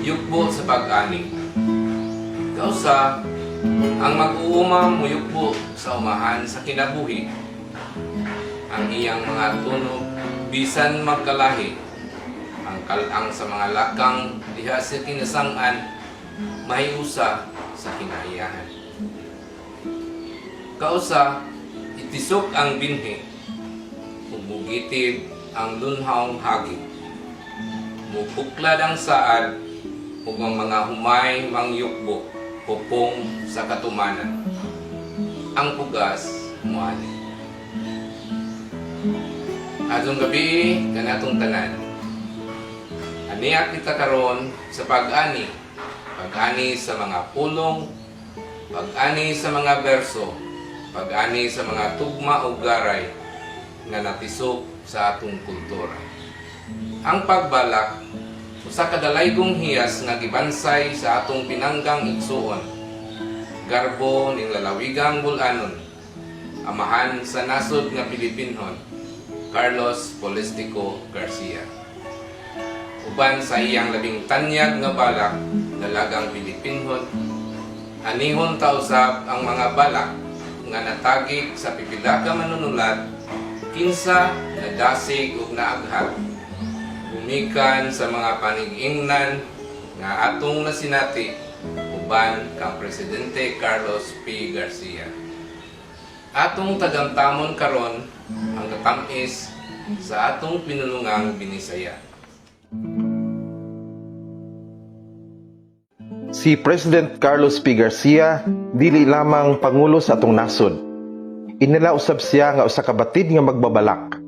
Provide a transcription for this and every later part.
yukbo sa pag-ani. Kausa, ang mag-uuma muyukbo sa umahan sa kinabuhi. Ang iyang mga tunog, bisan magkalahi. Ang kalang sa mga lakang diha sa kinasangan, mahiusa sa kinaiyahan. Kausa, itisok ang binhi, umugitid ang lunhawng hagit. Mupuklad ang saad, ug ang mga humay mangyukbo, pupong sa katumanan. Ang pugas, muali. Atong gabi, kanatong tanan. Aniya kita karon sa pag-ani. Pag-ani sa mga pulong, pag-ani sa mga berso, pag-ani sa mga tugma o garay nga natisok sa atong kultura. Ang pagbalak, usa ka dalaygong hiyas nga gibansay sa atong pinanggang igsuon. Garbo ning lalawigang bulanon, amahan sa nasod nga Pilipinhon, Carlos Polistico Garcia. Uban sa iyang labing tanyag nga balak, dalagang Pilipinhon, anihon ta usab ang mga balak nga natagik sa pipila ka manunulat, kinsa nadasig ug naaghat. Gumikan sa mga panig-ingnan nga atong nasinati uban kang Presidente Carlos P. Garcia. Atong tagamtamon karon ang katamis sa atong pinulungang Binisaya. Si President Carlos P. Garcia dili lamang pangulo sa atong nasod. Inila usab siya nga usa ka batid nga magbabalak.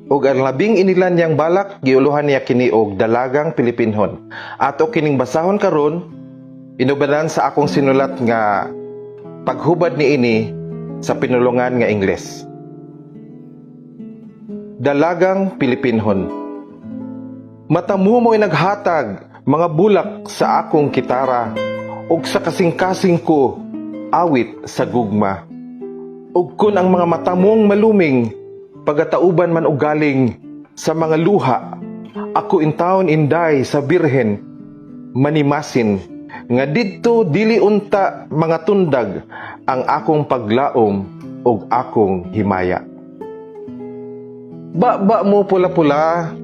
Ug ang labing inilan niyang balak giuluhan niya kini og dalagang Pilipinhon. Ato kining basahon karon, inubanan sa akong sinulat nga paghubad niini sa pinulungan nga Ingles. Dalagang Pilipinhon. Matamu mo'y naghatag mga bulak sa akong kitara ug sa kasing-kasing ko awit sa gugma. Ug kun ang mga matamong maluming pagatauban man og galing sa mga luha, ako intawon inday sa birhen manimasin nga didto dili unta mga tundag ang akong paglaom ug akong himaya. Ba mo pula-pula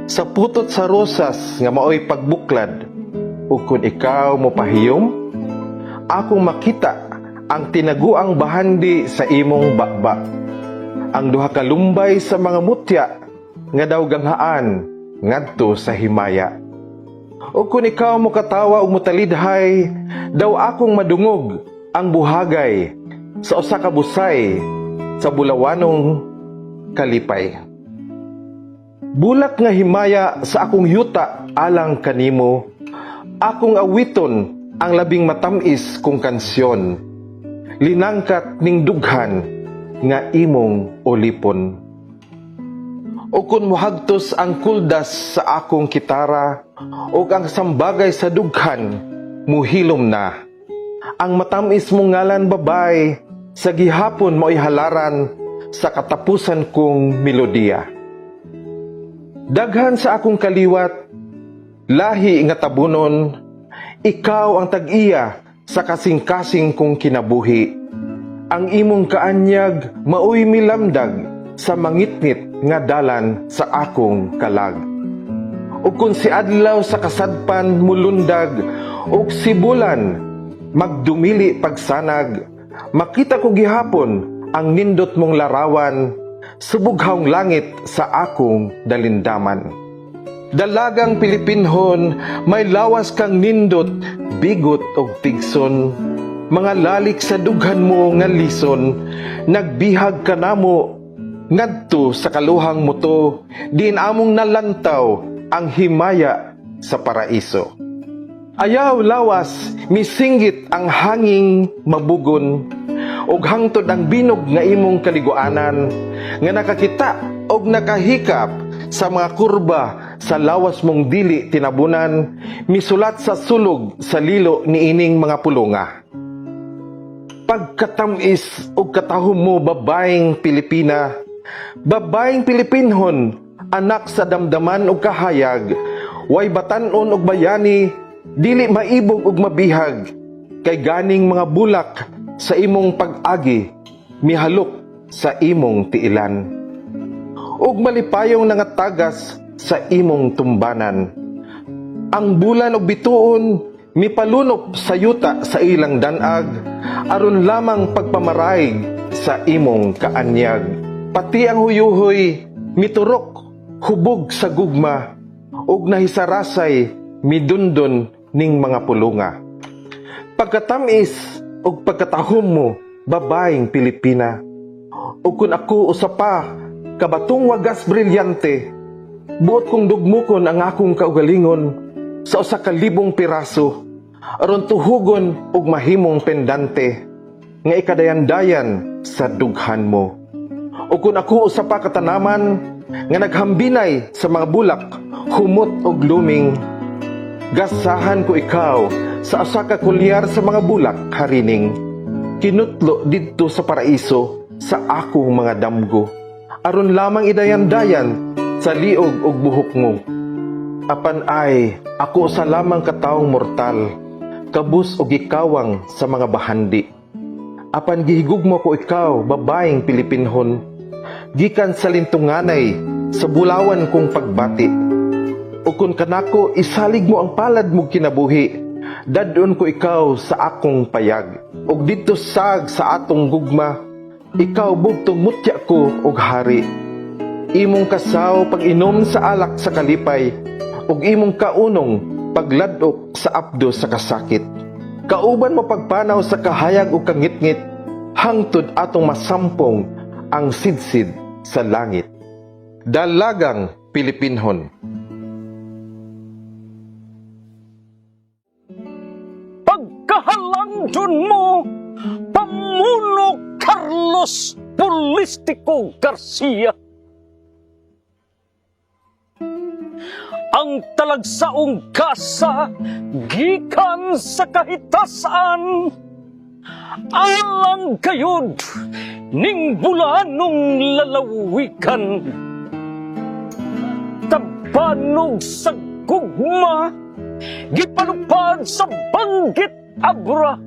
sa putot sa rosas nga maoy pagbuklad, ug kun ikaw mo pahiyom, akong makita ang tinaguang bahandi sa imong bakba. Ang duha ka lumbay sa mga mutya nga daw ganghaan ngadto sa himaya. O kung ikaw mo katawa o mutalidhay, daw akong madungog ang buhagay sa usa ka busay sa bulawanong kalipay. Bulak nga himaya sa akong yuta alang kanimo, akong awiton ang labing matamis kong kansyon, linangkat ning dughan nga imong ulipon. O kun mohagtos ang kuldas sa akong kitara, o ang sambagay sa dughan, muhilom na. Ang matamis mong ngalan babay, sa gihapon mo'y halaran, sa katapusan kong melodiya. Daghan sa akong kaliwat, lahi nga tabunon, ikaw ang tag-iya sa kasing-kasing kong kinabuhi. Ang imong kaanyag maoy milamdag sa mangitngit nga dalan sa akong kalag. Ug kun si adlaw sa kasadpan mulundag, ug si bulan magdumili pagsanag, makita ko gihapon ang nindot mong larawan, subughawng langit sa akong dalindaman. Dalagang Pilipinhon, may lawas kang nindot, bigot og tigson, mga lalik sa dughan mo nga lison, nagbihag ka namo ngadto sa kaluhang muto, din among nalantaw ang himaya sa paraiso. Ayaw lawas, misinggit ang hanging mabugon, og hangtod ang binog nga imong kaliguanan, nga nakakita og nakahikap sa mga kurba sa lawas mong dili tinabunan, misulat sa sulog sa lilo ni ining mga pulunga. Pagkatamis og katahom mo babaeng Pilipina, babaeng Pilipinhon, anak sa damdaman og kahayag, way batan-on og bayani, dili maibog ug mabihag, kay ganing mga bulak sa imong pag-agi, mihalok sa imong tiilan. Ug malipayong nangatagas sa imong tumbanan. Ang bulan ug bituon mipalunop sa yuta sa ilang danag, aron lamang pagpamaraig sa imong kaanyag. Pati ang huyuhoy miturok hubog sa gugma, ug nahisarasay midundon ning mga pulunga. Pagkatamis ug pagkatahom mo, babaeng Pilipina. Ug kun ako usapa kabatong wagas brilyante, buot kong dugmukon ang akong kaugalingon sa usa ka libong piraso, aron tuhugon og mahimong pendante nga ikadayan-dayan sa dughan mo. O kung ako usapa katanaman nga naghambinay sa mga bulak, humot og luming, gasahan ko ikaw sa asa ka kulyar sa mga bulak harining. Kinutlo didto sa paraiso sa akong mga damgo, aron lamang idayan-dayan sa liog ug buhok mo. Apan ay ako sa lamang kataong mortal, kabus og ikawang sa mga bahandi. Apan gihigugmo ko ikaw, babaeng Pilipinhon, gikan sa lintunganay sa bulawan kong pagbati. O kung kanako isalig mo ang palad mo kinabuhi, dadon ko ikaw sa akong payag. Og dito sag sa atong gugma, ikaw bugtong mutya ko og hari. Imong kasaw pag-inom sa alak sa kalipay, ug imong kaunong pagladok sa apdo sa kasakit. Kauban mo pagpanaw sa kahayag ug kangitngit, hangtod atong masampong ang sidsid sa langit. Dalagang Pilipinhon. Pagkahalangdon mo, Pamuno Carlos Polistico Garcia, ang talagsaong kasa gikan sa kahitasan, alang kayod ning bulanong lalawikan, tabanog sa gugma gipalupad sa banggit abra,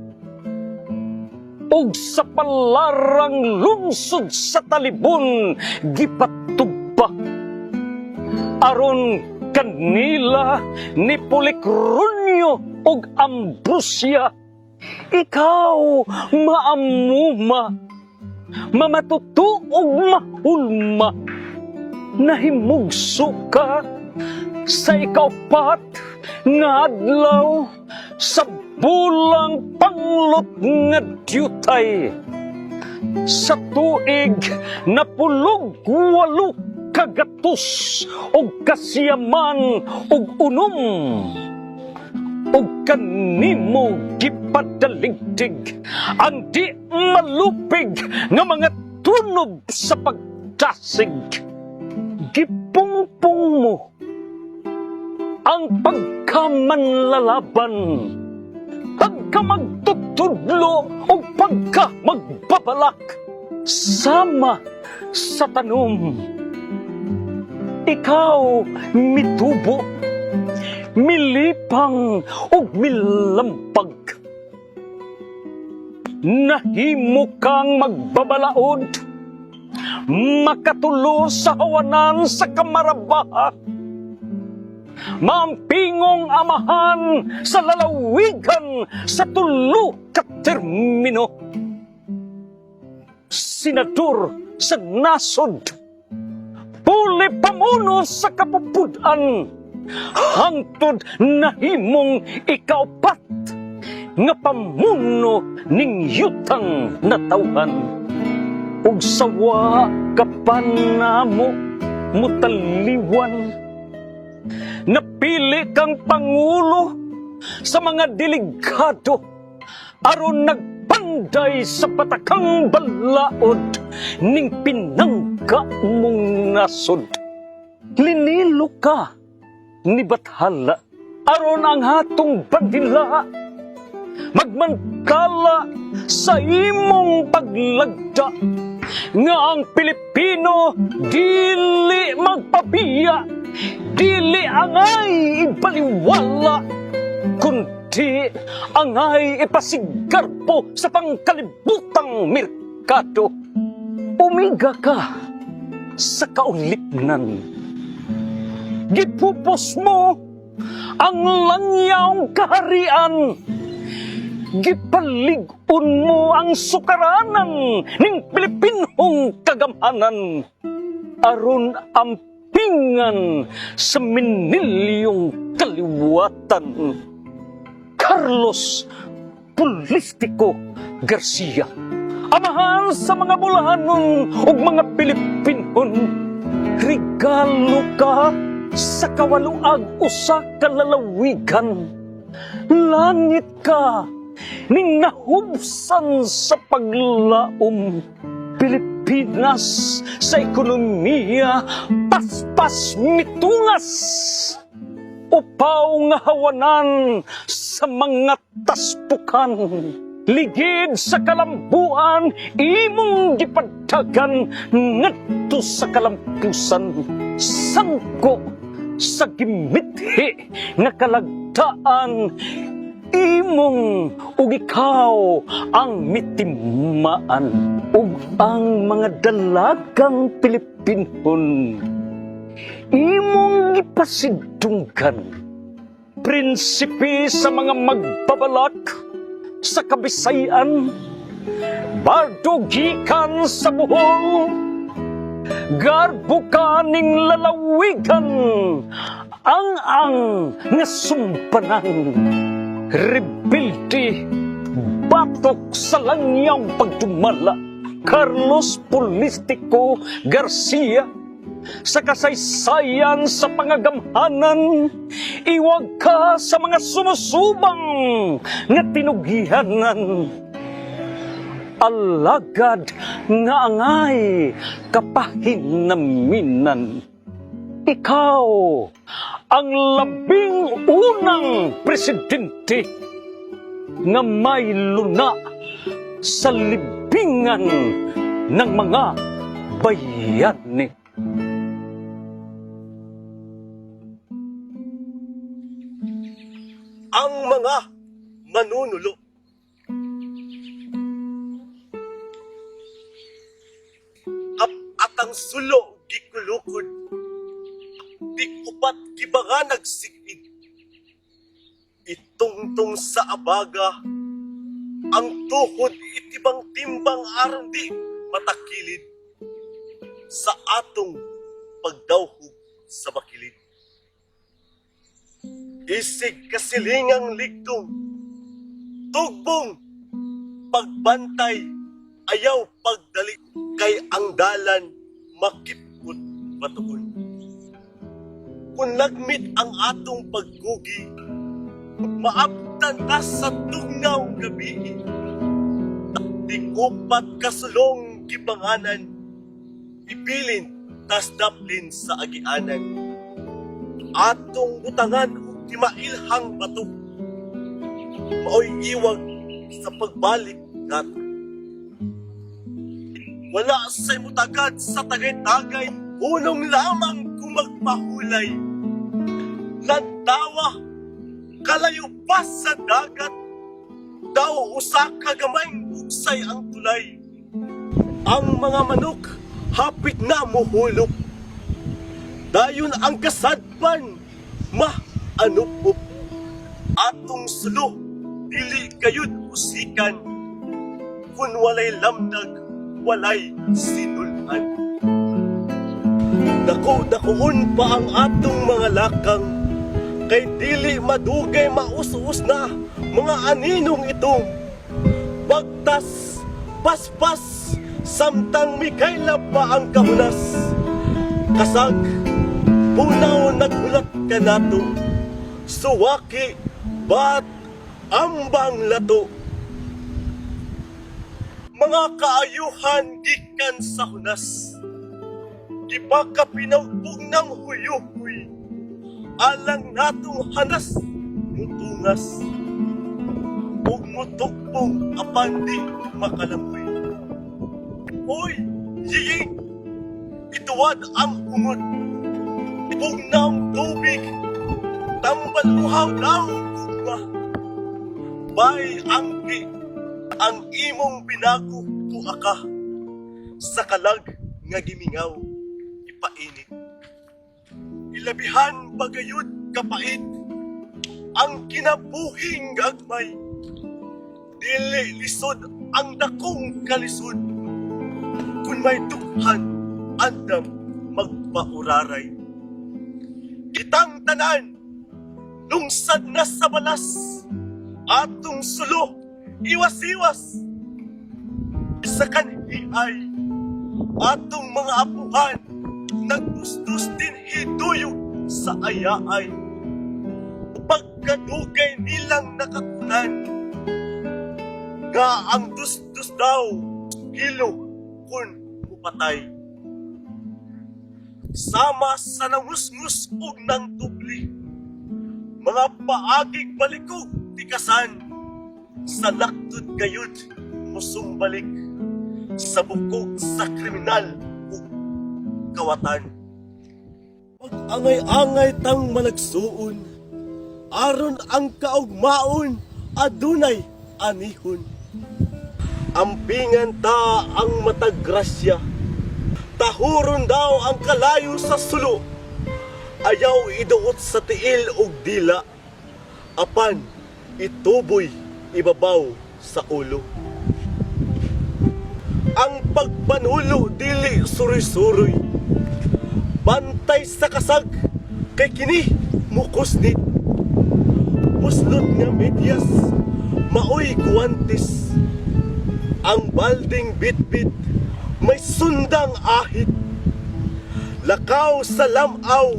ug sa palarang lungsod sa talibon gipatugba, aron kanila ni Policronio ug Ambrosia, ikaw maamuma, mamatuto ug mahulma, nahimugso ka sa ikaupat nga adlaw sa bulang panglot nga diyutay, sa tuig na 18 kagatos og kasiyaman og unom, og kanimo gipadaligdig ang di malupig nga mga tunog sa pagdasig. Gipungpong mo ang pagkamanlalaban, pagkamagtutudlo o pagkamagbabalak sama sa tanom. Ikaw mitubo, milipang o milampag. Nahimo kang magbabalaod, makatulo sa hawanan sa kamarabaha, maampingong amahan sa lalawigan sa tulo ka termino. Senador sa nasod, puli pamuno sa kapupudan, hangtod nahimong ikaupat nga pamuno ning yutang na tawhan. Ug sawa kapanamo mutaliwan, napili kang pangulo sa mga delegado aron nagpanday sa patakang balaod ning pinangga mong nasod. Linilo ka ni Bathala aron ang hatong bandila magmangkala sa imong paglagda nga ang Pilipino dili magpabiya, dili angay ibaliwala, kundi angay ipasigarpo sa pangkalibutang merkado. Umiga ka sa kaulipnan. Gipupos mo ang langyawng kaharian. Gipalig-on mo ang sukaranan ng Pilipinhong kagamhanan. Aron ampingan sa minilyong kaliwatan. Carlos Politico Garcia, amahan sa mga bulahanon ug mga Pilipinon, regalo ka sa kawaluag usa ka lalawigan. Langit ka ning nahubsan sa paglaom. Pilipinas sa ekonomiya paspas mitungas. Upaw nga hawanan sa mga taspukan. Ligid sa kalambuan, imong gipadtagan ngadto sa kalampusan. Sangko sa gimithi nga kalagdaan, imong ug ikaw ang mitimaan. Ug ang mga dalagang Pilipinon, imong ipasidunggan. Prinsipe sa mga magbabalak sa Kabisayan, bardo gikan sa Bohol, garbo ka ning lalawigan, ang nga sumpanang, rebelde, batok sa langyang pagdumala. Carlos Politico Garcia, sa kasaysayan sa pangagamhanan, iwag ka sa mga sumusubang nga tinugihanan. Alagad nga angay kapahinaminan. Ikaw ang labing unang presidente nga may luna sa libingan ng mga bayani. Ang mga manunulo. At ang sulo gikulukod, di upat gibaga nagsigid. Itungtong sa abaga, ang tuhod itibang timbang aron di matakilid sa atong pagdawhog sa bakilid. Isig kasilingang ligdong, tugbong, pagbantay, ayaw pagdali, kay ang dalan makipot batuon. Kung lagmit ang atong paggugi, maabtan ta sa tugnaw gabi. Di upat kasulong gibanganan, ibilin tas daplin sa agianan. Atong butangan di mailhang bato, maoy iwag sa pagbalik nato. Wala sa'y mutagad sa tagay-tagay, unong lamang kung magpahulay. Lantawa, kalayo pa sa dagat, daw usa kagamay buksay ang tulay. Ang mga manok, hapit na muhulop, dayon ang kasadpan, anup, atong sulo, dili kayud usikan, kun walay lamnag, walay sinulan. Dakuon pa ang atong mga lakang, kay dili madugay maus-us na mga aninong itong bagtas, paspas, samtang mikayla pa ang kahunas. Kasag, punaw nagulat ka nato, suwaki, bat, ambang lato. Mga kaayuhan gikan sa hunas, gipaka pinawpog ng huyuhoy, alang natong hanas, mutungas, ug mutukpong apandi makalamoy. Hoy, yiying, ituwad ang umod, pugnaw tubig, tambal uhaw daw bunga. Bay anggi ang imong binago tuaka sa kalag nga gimingaw ipainit. Ilabihan pagayud kapait ang kinabuhing gagmay. Dili lisod ang dakong kalisod. Kung may dughan, andam magpauraray. Kitang tanan, lungsad na sa balas, atong sulo, iwas-iwas. Sa kanhi ay, atong mga apuhan, nagtustos din hiduyo sa ayaay. Pagkadugay nilang nakatunan, nga ang tustos daw, hilo kun upatay. Sama sa nangus-ngus ug nang tubli, mga paagig balikog tikasan, sa laktod gayud musumbalik, sa bukog sa kriminal ug kawatan. Pag-angay-angay tang malagsuon, aron ang kaugmaon adunay anihon. Ampingan ta ang matagrasya, tahuron daw ang kalayo sa sulo, ayaw iduot sa tiil ug dila, apan ituboy ibabaw sa ulo. Ang pagpanulo dili suroy-suroy, bantay sa kasag kay kini mukusnit. Puslot nga medyas, maoy guwantes, ang balding bitbit may sundang ahit. Lakaw sa lamaw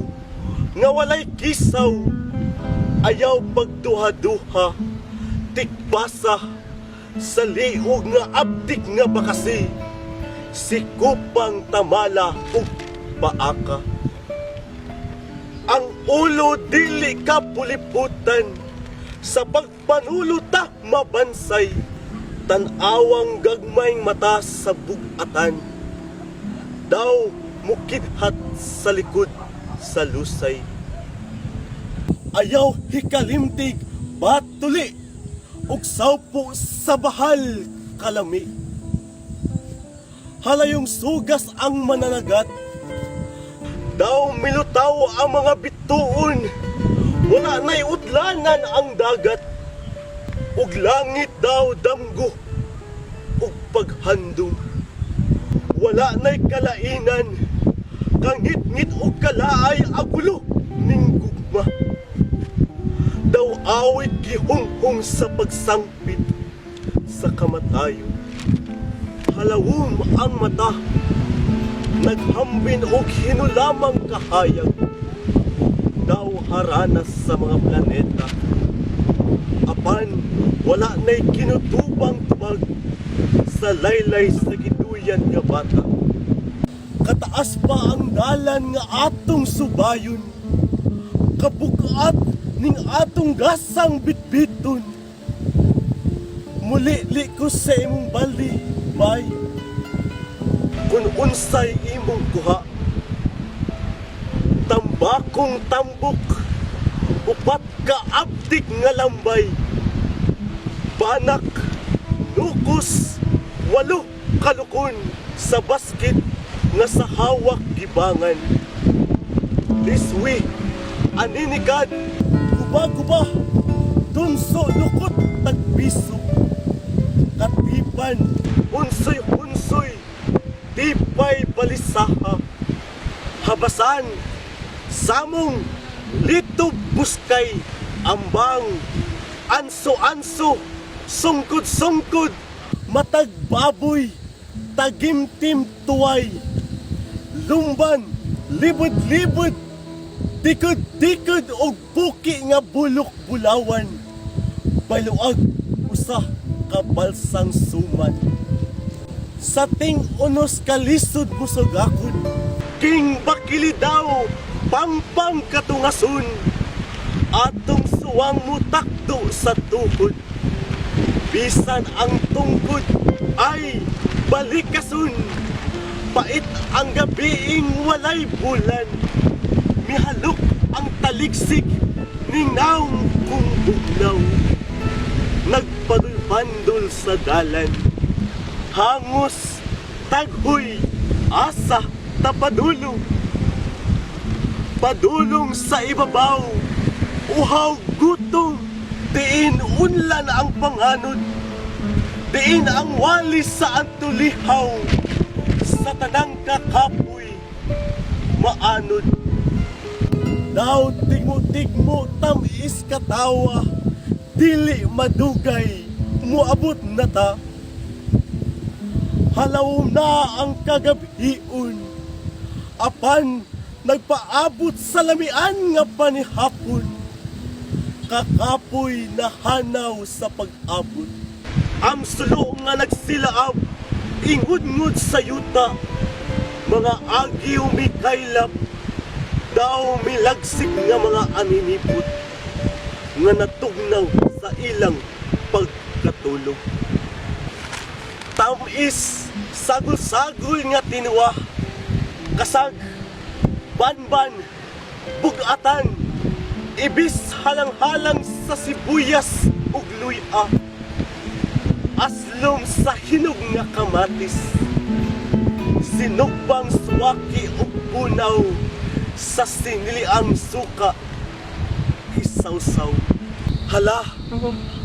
nga walay kisaw, ayaw pagduha-duha, tikbasa sa liog nga abdik nga bakasi, sikupang tamala ug paaka. Ang ulo dili ka puliputan, sa pagpanulo ta mabansay, tanawang gagmayng mata sa bugatan, daw mukidhat sa likod sa lusay. Ayaw hikalimtig batuli ug sawpo sa bahal kalami. Halayong sugas ang mananagat, daw milutaw ang mga bituon, wala na'y utlanan ang dagat, ug langit daw damgo ug paghandong. Wala na'y kalainan, kangit-ngit ug kalaay agulo ning gugma. Daw awit gihunghong sa pagsangpit sa kamatayon. Halawom ang mata, naghambin og hinulamang kahayag, daw haranas sa mga planeta, apan wala na'y kinutubang tubag sa laylay sa giduyan nga bata. Kataas pa ang dalan nga atong subayon, kabugat ning atong gasang bitbiton. Muli-li ko sa imong baldi, bay, kung unsay imong kuha. Tambakong tambok, upat ka abdik nga lambay, banak, nukos, walo kalukon sa basket nga sa hawak gibangan. Liswi, aninigad, guba-guba, tunso lukot tagpiso, katipan, unsoy-unsoy, tipay balisaha, habasan, samong, litob buskay, ambang, anso-anso, sungkod-sungkod, matag baboy, tagimtim tuway, lumban, libod-libod, tikod-tikod og buki nga bulok-bulawan, baluag usa ka balsang suman. Sa ting unos kalisod musogakon, king bakili daw pangpang katungason, atong suwang mutakdo sa tuhod, bisan ang tungkod ay balikason, pait ang gabiing walay bulan, mihalok ang taligsik ningnaw kung bugnaw, nagpadul-pandol sa dalan, hangos, taghoy, asa, tapadulong. Padulong sa ibabaw, uhaw, gutom, diin unlan ang panganod, diin ang walis sa antulihaw, sa tanang kakapoy, maanod. Daw tigmo-tigmo tamis katawa, dili madugay, muabot na ta. Halaw na ang kagabhiun, apan nagpaabot sa lamian nga panihapon, kakapoy na hanaw sa pag-abot. Amsulo nga nagsilaab, ingud-ngud sa yuta, mga agiw mikaylap, daw milagsik nga mga aninipot, nga natugnaw sa ilang pagkatulog. Tamis, sagol-sagol nga tinuwa, kasag, banban, bugatan, ibis halang-halang sa sibuyas ug luya, aslom sa hinog nga kamatis, sinugbang suwaki ug punaw, sa siniliang suka, isawsaw. Hala,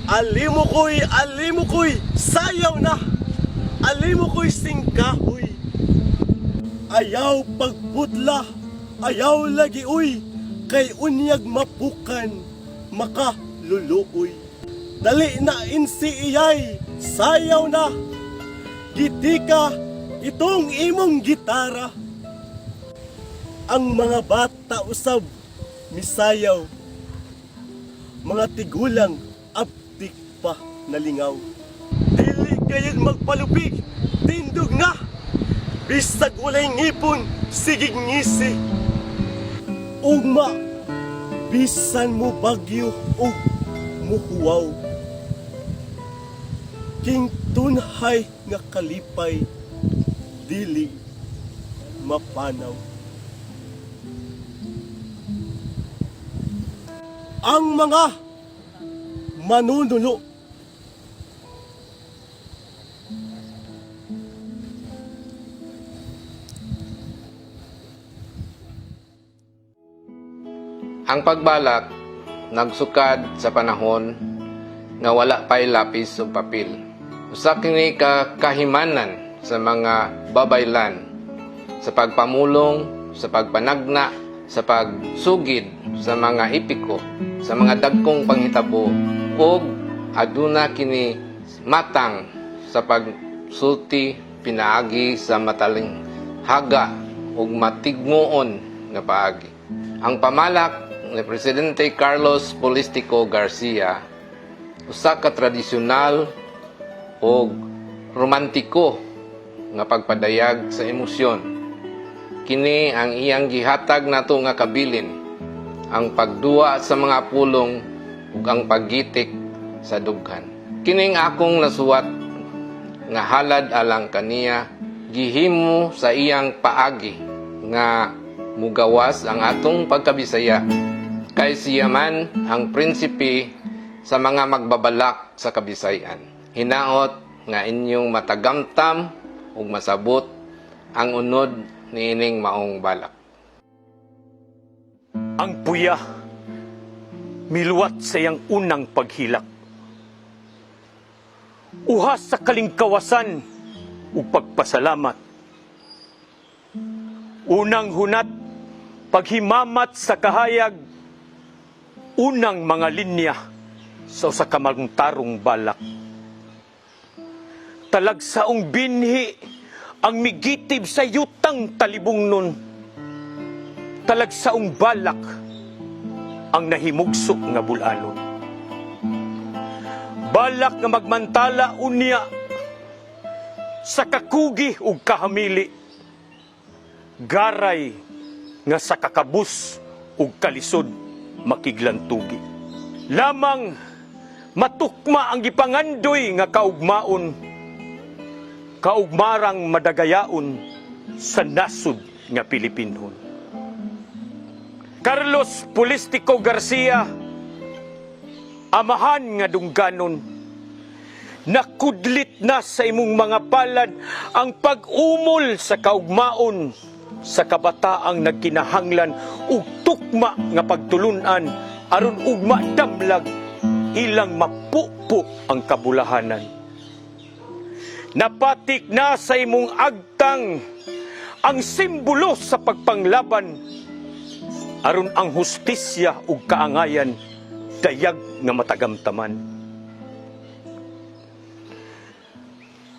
alimo ko'y, sayaw na, alimo ko'y singkahoy. Ayaw pagpudla, ayaw lagi uy, kay unyag mapukan, makaluluoy. Dali na insi iyay, sayaw na, gitika itong imong gitara. Ang mga bata usab, misayaw, mga tigulang abtik pa nalingaw. Dili kayag magpalupig, tindog na, bisag walay ngipon, sigig ngisi. Ugma, bisan mo bagyo ug muhuwaw. King tunhay nga kalipay, dili mapanaw. Ang mga manunulo, Ang pagbalak nagsukad sa panahon nga wala pay lapis o papel. Usa kini ka kahimanan sa mga babaylan sa pagpamulong, sa pagpanagna, sa pagsugid sa mga epiko, sa mga dagkong panghitabo, ug aduna kini matang sa pagsulti pinaagi sa mataling haga ug matigmuon nga paagi. Ang pamalak ni Presidente Carlos Polistico Garcia usa ka tradisyonal ug romantiko nga pagpadayag sa emosyon. Kini ang iyang gihatag nato nga kabilin, ang pagduwa sa mga pulong ug ang paggitik sa dughan. Kining akong nasuwat nga halad alang kaniya gihimo sa iyang paagi nga mugawas ang atong pagkabisaya, kay siya man ang prinsipe sa mga magbabalak sa Kabisayan. Hinaot nga inyong matagamtam ug masabot ang unod niining maong balak. Ang puya, miluwat sa iyang unang paghilak. Uhas sa kalingkawasan ug pagpasalamat. Unang hunat, paghimamat sa kahayag, unang mga linya sa usa ka tarong balak. Talagsaong binhi ang migitib sa yutang talibong nun. Talagsaong balak ang nahimugso nga bulalon. Balak nga magmantala unya sa kakugi ug kahamili. Garay nga sa kakabus ug kalisod makiglantugi. Lamang matukma ang gipangandoy nga kaugmaon, kaugmarang madagayaon sa nasud nga Pilipinhon. Carlos Polistico Garcia, Amahan nga dungganon, nakudlit na sa imong mga palad ang pag-umol sa kaugmaon sa kabataang nagkinahanglan ug tukma nga pagtulunan aron ugma damlag ilang mapupo ang kabulahanan. Napatik na sa imong agtang ang simbolo sa pagpanglaban aron ang hustisya ug kaangayan dayag nga matagamtaman.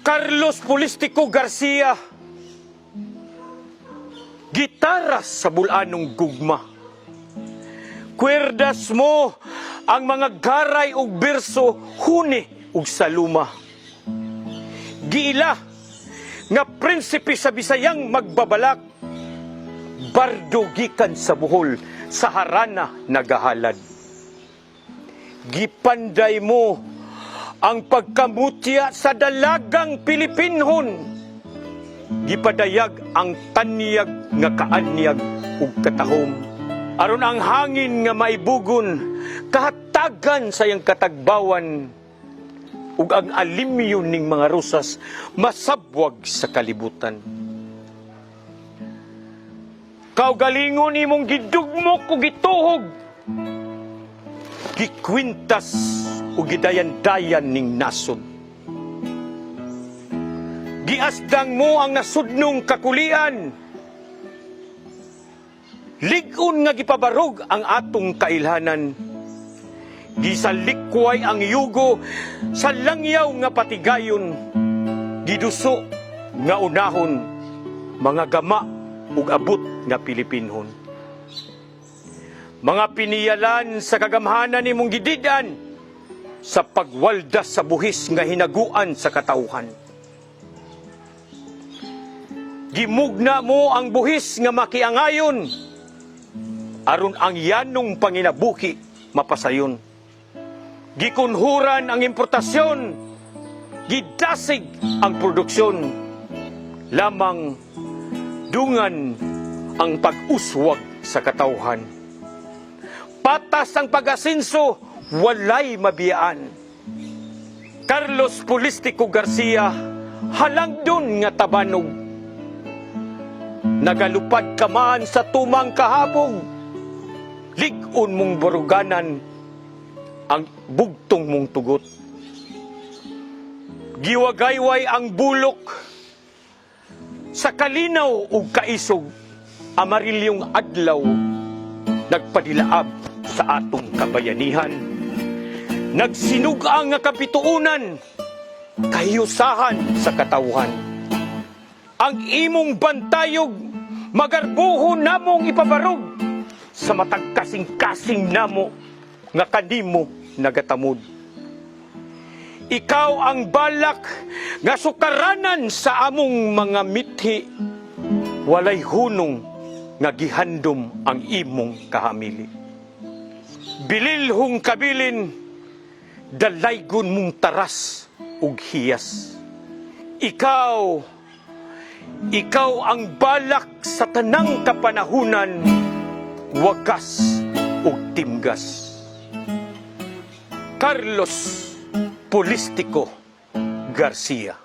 Carlos Polistico Garcia, gitara sa bulanong gugma. Kwerdas mo ang mga garay ug berso huni ug saluma. Giila nga prinsipe sa Bisayang magbabalak, bardo gikan sa Bohol sa harana nagahalad. Gipanday mo ang pagkamutya sa dalagang Pilipinhon. Gipadayag ang tanyag nga kaanyag ug katahom. Aron ang hangin nga maibugon, kahatagan sa iyang katagbawan, ug ang alimyo ning mga rusas masabwag sa kalibutan. Kaugalingon imong gidugmok ug gituhog, gikwintas ug gidayan-dayan ning nasod. Giasdang mo ang nasudnong kakulian. Lig-on nga gipabarog ang atong kailhanan. Gisalikway ang yugo sa langyaw nga patigayon. Giduso nga unahon mga gama ug abot nga Pilipinhon. Mga piniyalan sa kagamhanan nimong gididan sa pagwaldas sa buhis nga hinaguan sa katawhan. Gimugna mo ang buhis nga makiangayon aron ang yanong panginabuhi mapasayon. Gikunhuran ang importasyon, gidasig ang produksyon, lamang dungan ang pag-uswag sa katawhan. Patas ang pag-asinso, walay mabiyaan. Carlos Polistico Garcia, halangdon nga tabanog. Nagalupad ka man sa tumang kahabog, lig-on mong baruganan ang bugtong mong tugot. Giwagayway ang bulok sa kalinaw ug kaisog, amarilyong adlaw nagpadilaab sa atong kabayanihan. Nagsinugang nga kapituunan, kahiyusahan sa katawhan. Ang imong bantayog, magarbuhon namong ipabarog sa matag kasing-kasing namo nga kanimo nagatamod. Ikaw ang balak nga sukaranan sa among mga mithi, walay hunong nga gihandom ang imong kahamili. Bililhong kabilin, dalaygon mong taras ug hiyas. Ikaw ang balak sa tanang kapanahunan, wagas ug timgas. Carlos Polistico Garcia.